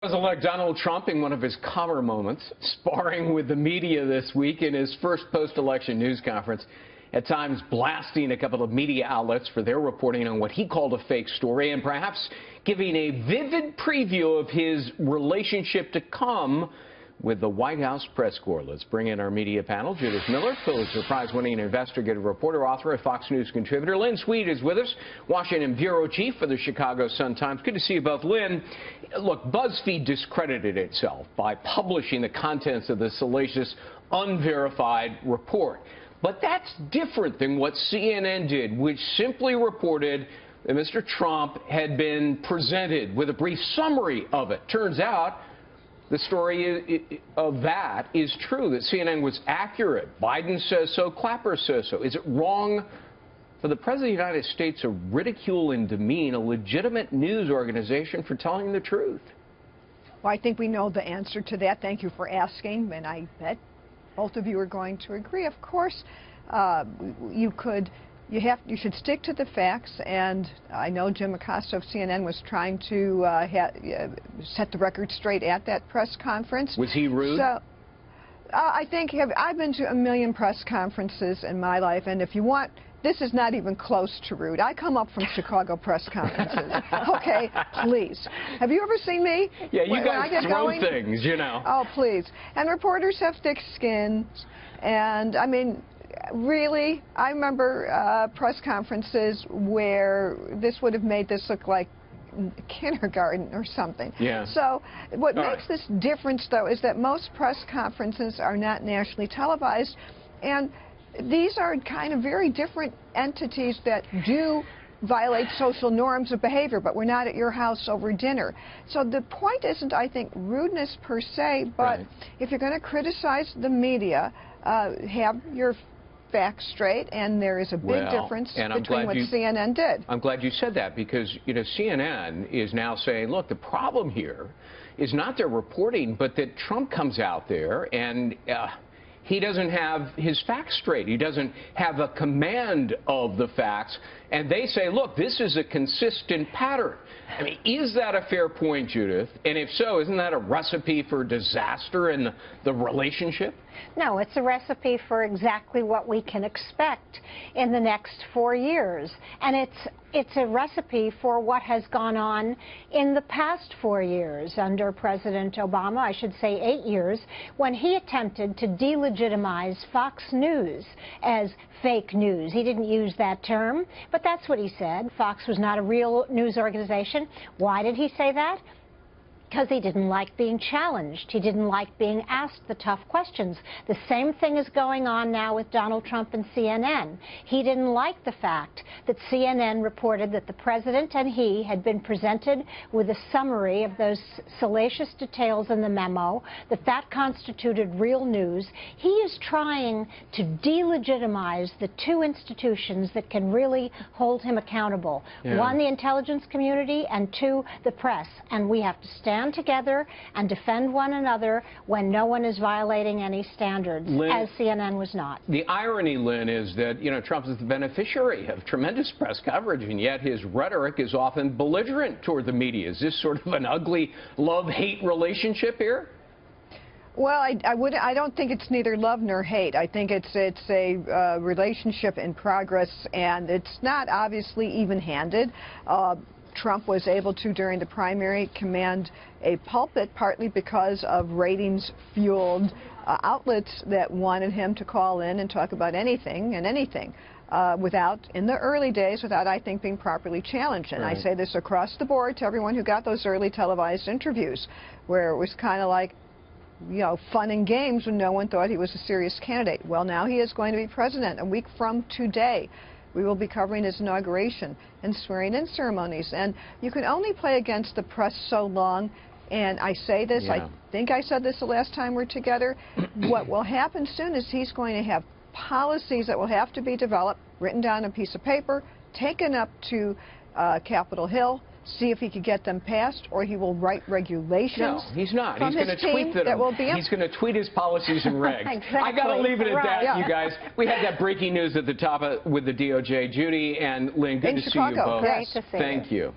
President-elect Donald Trump, in one of his calmer moments, sparring with the media this week in his first post-election news conference, at times blasting a couple of media outlets for their reporting on what he called a fake story, and perhaps giving a vivid preview of his relationship to come with the White House press corps. Let's bring in our media panel. Judith Miller, Pulitzer Prize-winning investigative reporter, author, and Fox News contributor. Lynn Sweet is with us, Washington bureau chief for the Chicago Sun-Times. Good to see you both. Lynn, look, BuzzFeed discredited itself by publishing the contents of the salacious, unverified report. But that's different than what CNN did, which simply reported that Mr. Trump had been presented with a brief summary of it. Turns out the story of that is true, that CNN was accurate. Biden says so, Clapper says so. Is it wrong for the President of the United States to ridicule and demean a legitimate news organization for telling the truth? Well, I think we know the answer to that. Thank you for asking, and I bet both of you are going to agree. Of course, you should stick to the facts, and I know Jim Acosta of CNN was trying to set the record straight at that press conference. Was he rude? So, I think I've been to a million press conferences in my life, and if you want, this is not even close to rude. I come up from Chicago press conferences. Okay, please. Have you ever seen me? Yeah, you guys throw things, you know. Oh, please. And reporters have thick skin, and I mean, really, I remember press conferences where this would have made this look like kindergarten or something. Yeah. So what makes this difference, though, is that most press conferences are not nationally televised, and these are kind of very different entities that do violate social norms of behavior, but we're not at your house over dinner. So the point isn't, I think, rudeness per se, but if you're going to criticize the media, have your facts straight, and there is a big difference between what CNN did. I'm glad you said that, because, you know, CNN is now saying, look, the problem here is not their reporting, but that Trump comes out there and he doesn't have his facts straight. He doesn't have a command of the facts. And they say, look, this is a consistent pattern. I mean, is that a fair point, Judith? And if so, isn't that a recipe for disaster in the relationship? No, it's a recipe for exactly what we can expect in the next 4 years. And it's a recipe for what has gone on in the past 4 years under President Obama, I should say 8 years, when he attempted to delegitimize Fox News as fake news. He didn't use that term, but that's what he said. Fox was not a real news organization. Why did he say that? Because he didn't like being challenged. He didn't like being asked the tough questions. The same thing is going on now with Donald Trump and CNN. He didn't like the fact that CNN reported that the president and he had been presented with a summary of those salacious details in the memo, that constituted real news. He is trying to delegitimize the two institutions that can really hold him accountable. Yeah. One, the intelligence community, and two, the press. And we have to stand together and defend one another when no one is violating any standards, Lynn, as CNN was not. The irony, Lynn, is that, you know, Trump is the beneficiary of tremendous press coverage, and yet his rhetoric is often belligerent toward the media. Is this sort of an ugly love-hate relationship here? Well, I don't think it's neither love nor hate. I think it's a relationship in progress, and it's not obviously even-handed. Trump was able to, during the primary, command a pulpit partly because of ratings-fueled outlets that wanted him to call in and talk about anything and anything in the early days, without, I think, being properly challenged. And I say this across the board to everyone who got those early televised interviews, where it was kind of like, you know, fun and games when no one thought he was a serious candidate. Well, now he is going to be president a week from today. We will be covering his inauguration and swearing-in ceremonies. And you can only play against the press so long. And I say this, I think I said this the last time we're together. What will happen soon is he's going to have policies that will have to be developed, written down on a piece of paper, taken up to Capitol Hill, see if he could get them passed, or he will write regulations. No, he's not. He's going to tweet them. He's going to tweet his policies and regs. Exactly. I got to leave it at that, you guys. We had that breaking news at the top with the DOJ. Judy and Lynn, good to see you both. Great to see you. Thank you.